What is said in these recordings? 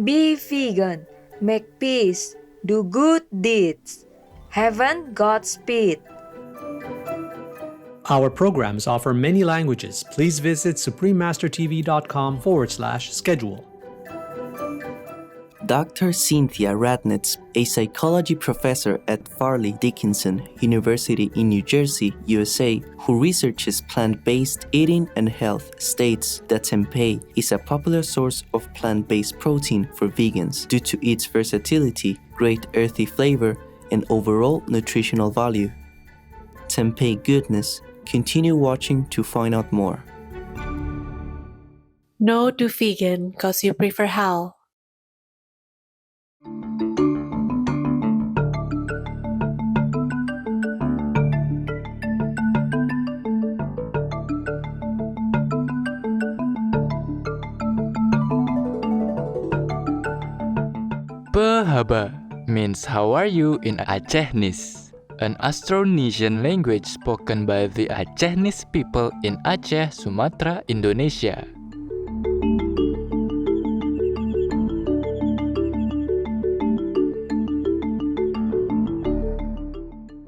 Be vegan, make peace, do good deeds. Heaven Godspeed. Our programs offer many languages. Please visit suprememastertv.com/schedule. Dr. Cynthia Radnitz, a psychology professor at Farley Dickinson University in New Jersey, USA, who researches plant-based eating and health, states that tempeh is a popular source of plant-based protein for vegans due to its versatility, great earthy flavor, and overall nutritional value. Tempeh Goodness. Continue watching to find out more. No to vegan cause you prefer hell. Pehaba means how are you in Acehnis, an Austronesian language spoken by the Acehnis people in Aceh, Sumatra, Indonesia.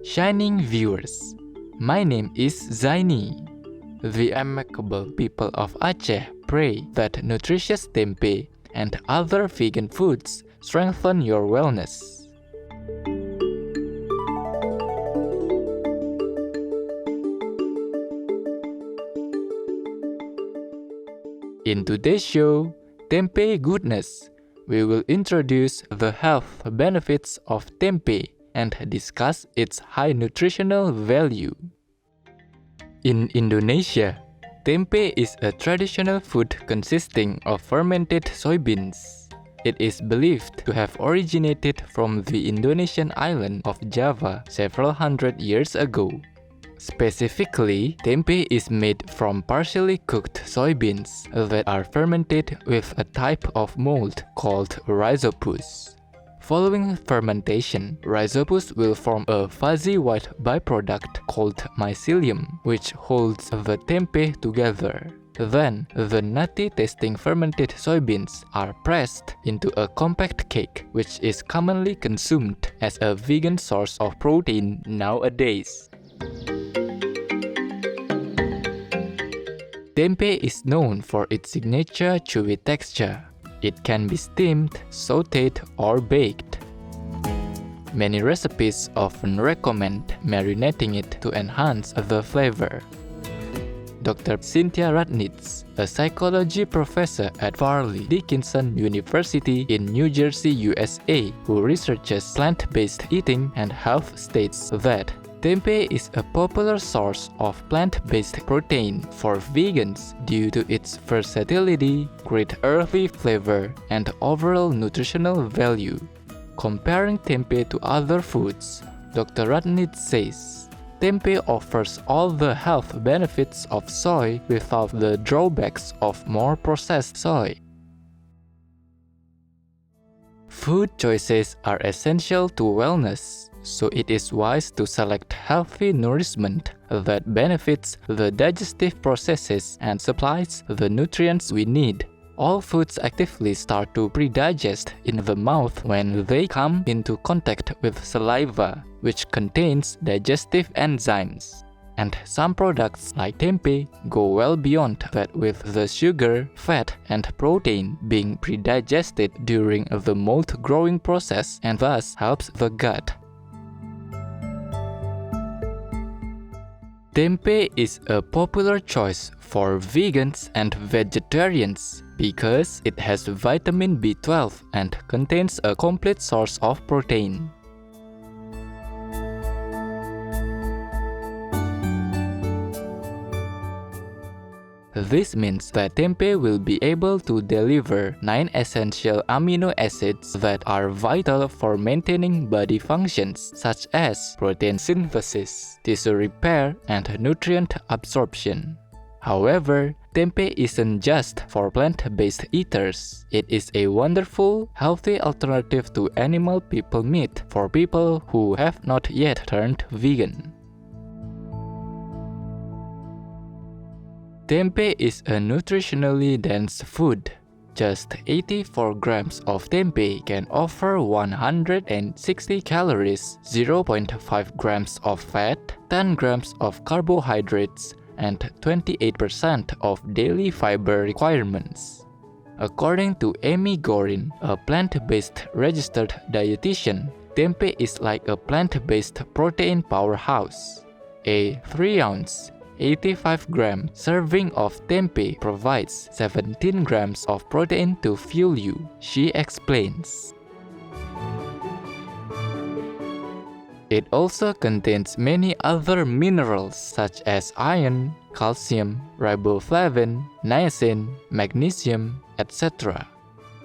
Shining viewers, my name is Zaini. The amicable people of Aceh pray that nutritious tempeh and other vegan foods strengthen your wellness. In today's show, Tempeh Goodness, we will introduce the health benefits of tempeh and discuss its high nutritional value. In Indonesia, tempeh is a traditional food consisting of fermented soybeans. It is believed to have originated from the Indonesian island of Java several hundred years ago. Specifically, tempeh is made from partially cooked soybeans that are fermented with a type of mold called rhizopus. Following fermentation, rhizopus will form a fuzzy white byproduct called mycelium, which holds the tempeh together. Then, the nutty-tasting fermented soybeans are pressed into a compact cake, which is commonly consumed as a vegan source of protein nowadays. Tempeh is known for its signature chewy texture. It can be steamed, sautéed, or baked. Many recipes often recommend marinating it to enhance the flavor. Dr. Cynthia Radnitz, a psychology professor at Farley Dickinson University in New Jersey, USA, who researches plant-based eating and health, states that tempeh is a popular source of plant-based protein for vegans due to its versatility, great earthy flavor, and overall nutritional value. Comparing tempeh to other foods, Dr. Radnitz says, tempeh offers all the health benefits of soy without the drawbacks of more processed soy. Food choices are essential to wellness, so it is wise to select healthy nourishment that benefits the digestive processes and supplies the nutrients we need. All foods actively start to pre-digest in the mouth when they come into contact with saliva, which contains digestive enzymes. And some products like tempeh go well beyond that, with the sugar, fat, and protein being pre-digested during the mold growing process and thus helps the gut. Tempeh is a popular choice for vegans and vegetarians because it has vitamin B12 and contains a complete source of protein. This means that tempeh will be able to deliver 9 essential amino acids that are vital for maintaining body functions such as protein synthesis, tissue repair, and nutrient absorption. However, tempeh isn't just for plant-based eaters. It is a wonderful, healthy alternative to animal people meat for people who have not yet turned vegan. Tempeh is a nutritionally dense food. Just 84 grams of tempeh can offer 160 calories, 0.5 grams of fat, 10 grams of carbohydrates, and 28% of daily fiber requirements. According to Amy Gorin, a plant-based registered dietitian, tempeh is like a plant-based protein powerhouse. A 3-ounce, 85-gram serving of tempeh provides 17 grams of protein to fuel you, she explains. It also contains many other minerals such as iron, calcium, riboflavin, niacin, magnesium, etc.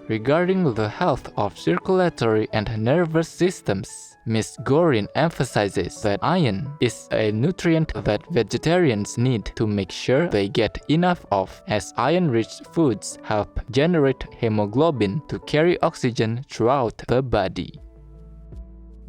Regarding the health of circulatory and nervous systems, Ms. Gorin emphasizes that iron is a nutrient that vegetarians need to make sure they get enough of, as iron-rich foods help generate hemoglobin to carry oxygen throughout the body.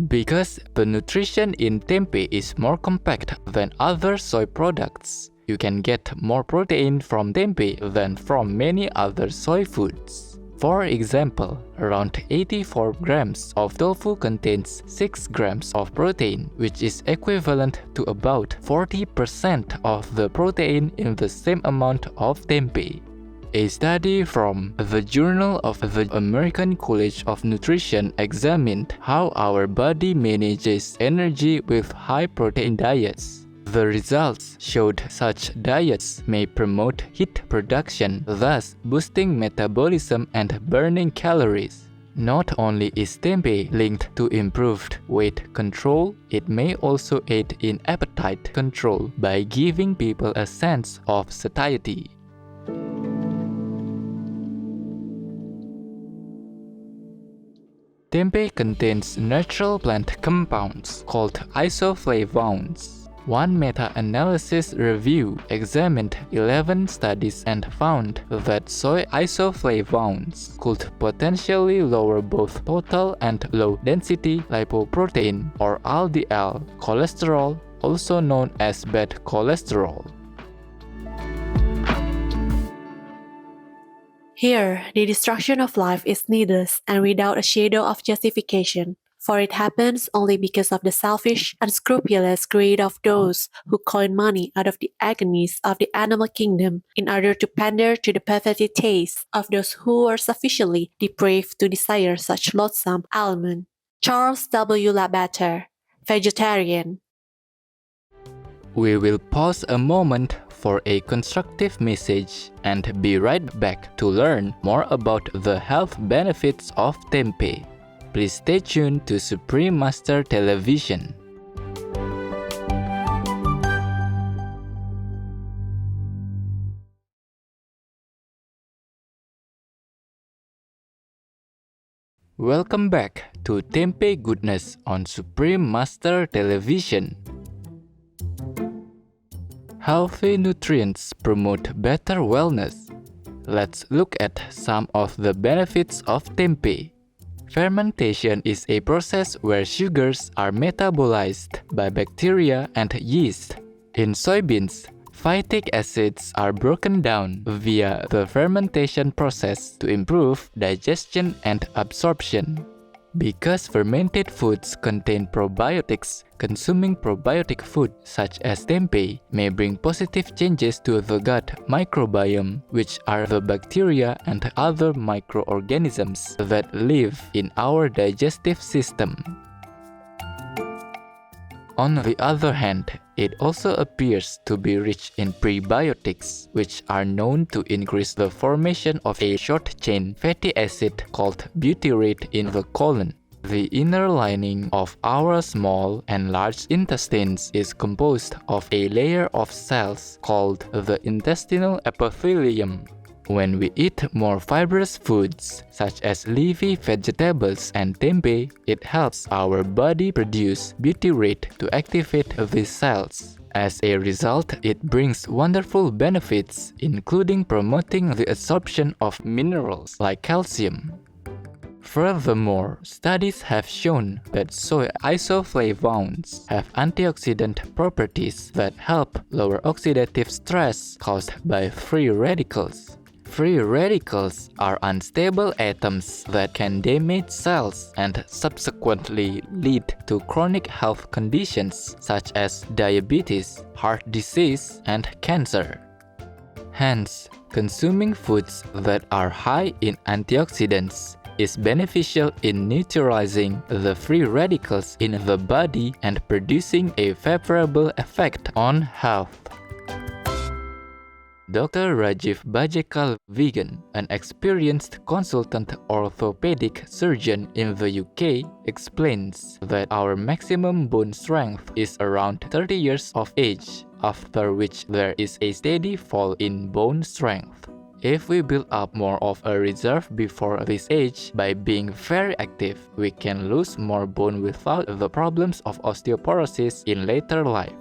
Because the nutrition in tempeh is more compact than other soy products, you can get more protein from tempeh than from many other soy foods. For example, around 84 grams of tofu contains 6 grams of protein, which is equivalent to about 40% of the protein in the same amount of tempeh. A study from the Journal of the American College of Nutrition examined how our body manages energy with high-protein diets. The results showed such diets may promote heat production, thus boosting metabolism and burning calories. Not only is tempeh linked to improved weight control, it may also aid in appetite control by giving people a sense of satiety. Tempeh contains natural plant compounds called isoflavones. One meta-analysis review examined 11 studies and found that soy isoflavones could potentially lower both total and low-density lipoprotein or LDL cholesterol, also known as bad cholesterol. Here, the destruction of life is needless and without a shadow of justification, for it happens only because of the selfish, unscrupulous greed of those who coin money out of the agonies of the animal kingdom in order to pander to the pathetic taste of those who are sufficiently depraved to desire such loathsome aliment. Charles W. Labatter, vegetarian. We will pause a moment for a constructive message and be right back to learn more about the health benefits of tempeh. Please stay tuned to Supreme Master Television. Welcome back to Tempeh Goodness on Supreme Master Television. Healthy nutrients promote better wellness. Let's look at some of the benefits of tempeh. Fermentation is a process where sugars are metabolized by bacteria and yeast. In soybeans, phytic acids are broken down via the fermentation process to improve digestion and absorption. Because fermented foods contain probiotics, consuming probiotic food such as tempeh may bring positive changes to the gut microbiome, which are the bacteria and other microorganisms that live in our digestive system. On the other hand, it also appears to be rich in prebiotics, which are known to increase the formation of a short-chain fatty acid called butyrate in the colon. The inner lining of our small and large intestines is composed of a layer of cells called the intestinal epithelium. When we eat more fibrous foods, such as leafy vegetables and tempeh, it helps our body produce butyrate to activate these cells. As a result, it brings wonderful benefits, including promoting the absorption of minerals like calcium. Furthermore, studies have shown that soy isoflavones have antioxidant properties that help lower oxidative stress caused by free radicals. Free radicals are unstable atoms that can damage cells and subsequently lead to chronic health conditions such as diabetes, heart disease, and cancer. Hence, consuming foods that are high in antioxidants is beneficial in neutralizing the free radicals in the body and producing a favorable effect on health. Dr. Rajiv Bajekal Vegan, an experienced consultant orthopedic surgeon in the UK, explains that our maximum bone strength is around 30 years of age, after which there is a steady fall in bone strength. If we build up more of a reserve before this age by being very active, we can lose more bone without the problems of osteoporosis in later life.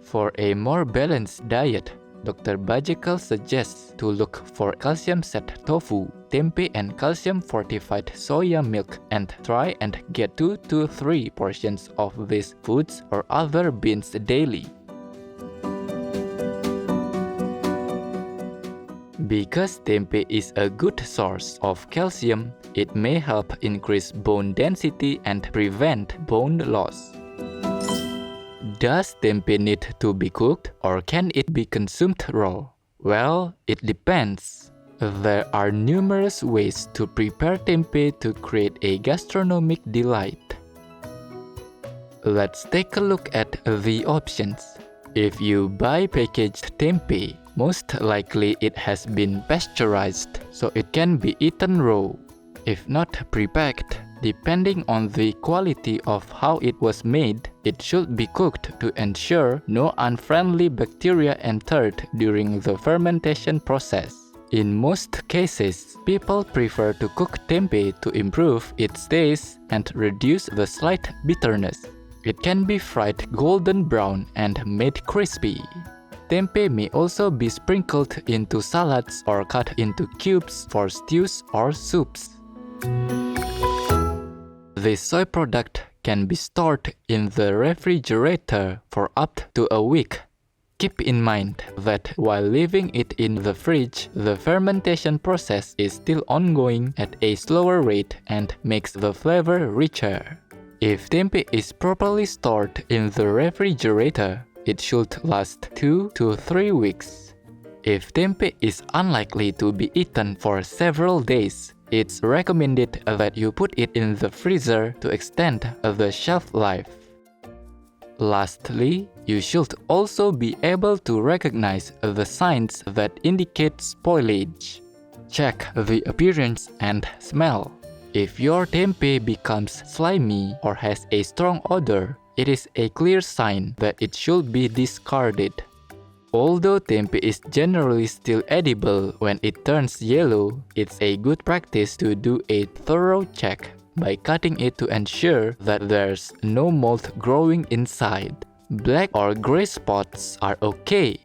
For a more balanced diet, Dr. Bajekal suggests to look for calcium-set tofu, tempeh and calcium-fortified soya milk and try and get 2 to 3 portions of these foods or other beans daily. Because tempeh is a good source of calcium, it may help increase bone density and prevent bone loss. Does tempeh need to be cooked or can it be consumed raw? Well, it depends. There are numerous ways to prepare tempeh to create a gastronomic delight. Let's take a look at the options. If you buy packaged tempeh, most likely it has been pasteurized, so it can be eaten raw. If not prepacked, depending on the quality of how it was made, it should be cooked to ensure no unfriendly bacteria entered during the fermentation process. In most cases, people prefer to cook tempeh to improve its taste and reduce the slight bitterness. It can be fried golden brown and made crispy. Tempeh may also be sprinkled into salads or cut into cubes for stews or soups. This soy product can be stored in the refrigerator for up to a week. Keep in mind that while leaving it in the fridge, the fermentation process is still ongoing at a slower rate and makes the flavor richer. If tempeh is properly stored in the refrigerator, it should last 2 to 3 weeks. If tempeh is unlikely to be eaten for several days, it's recommended that you put it in the freezer to extend the shelf life. Lastly, you should also be able to recognize the signs that indicate spoilage. Check the appearance and smell. If your tempeh becomes slimy or has a strong odor, it is a clear sign that it should be discarded. Although tempeh is generally still edible when it turns yellow, it's a good practice to do a thorough check by cutting it to ensure that there's no mold growing inside. Black or gray spots are okay.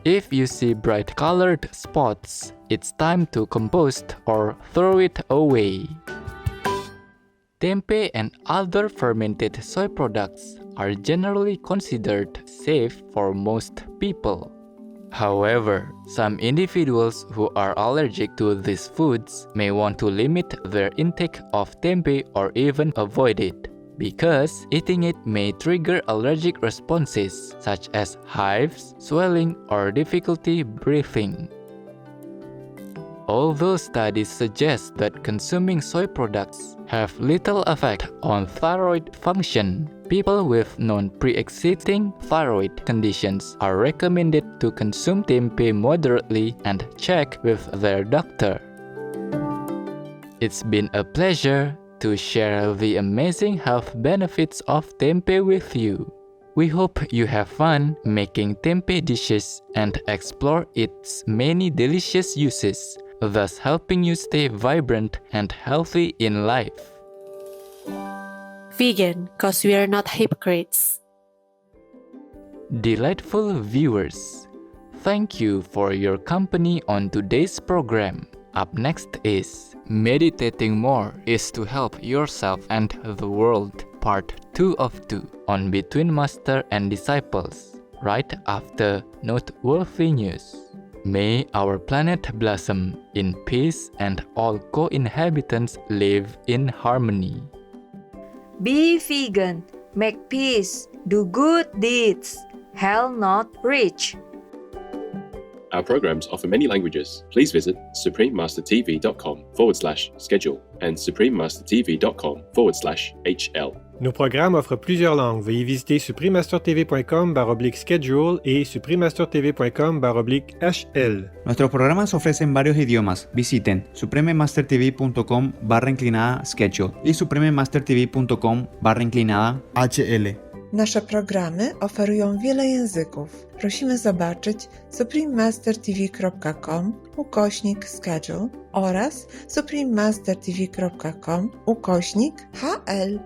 If you see bright colored spots, it's time to compost or throw it away. Tempeh and other fermented soy products are generally considered safe for most people. However, some individuals who are allergic to these foods may want to limit their intake of tempeh or even avoid it, because eating it may trigger allergic responses such as hives, swelling, or difficulty breathing. Although studies suggest that consuming soy products have little effect on thyroid function, people with known pre-existing thyroid conditions are recommended to consume tempeh moderately and check with their doctor. It's been a pleasure to share the amazing health benefits of tempeh with you. We hope you have fun making tempeh dishes and explore its many delicious uses, thus helping you stay vibrant and healthy in life. Vegan, cause we are not hypocrites. Delightful viewers, thank you for your company on today's program. Up next is Meditating More is to Help Yourself and the World, Part 2 of 2 on Between Master and Disciples, right after noteworthy news. May our planet blossom in peace and all co-inhabitants live in harmony. Be vegan, make peace, do good deeds. Hell not rich. Our programs offer many languages. Please visit suprememastertv.com/schedule and suprememastertv.com/HL. Nos programmes offrent plusieurs langues. Veuillez visiter suprememastertv.com/schedule et suprememastertv.com/HL. Nuestros programas ofrecen varios idiomas. Visiten suprememastertv.com/schedule i suprememastertv.com/HL. Nasze programy oferują wiele języków. Prosimy zobaczyć suprememastertv.com/schedule oraz suprememastertv.com/HL.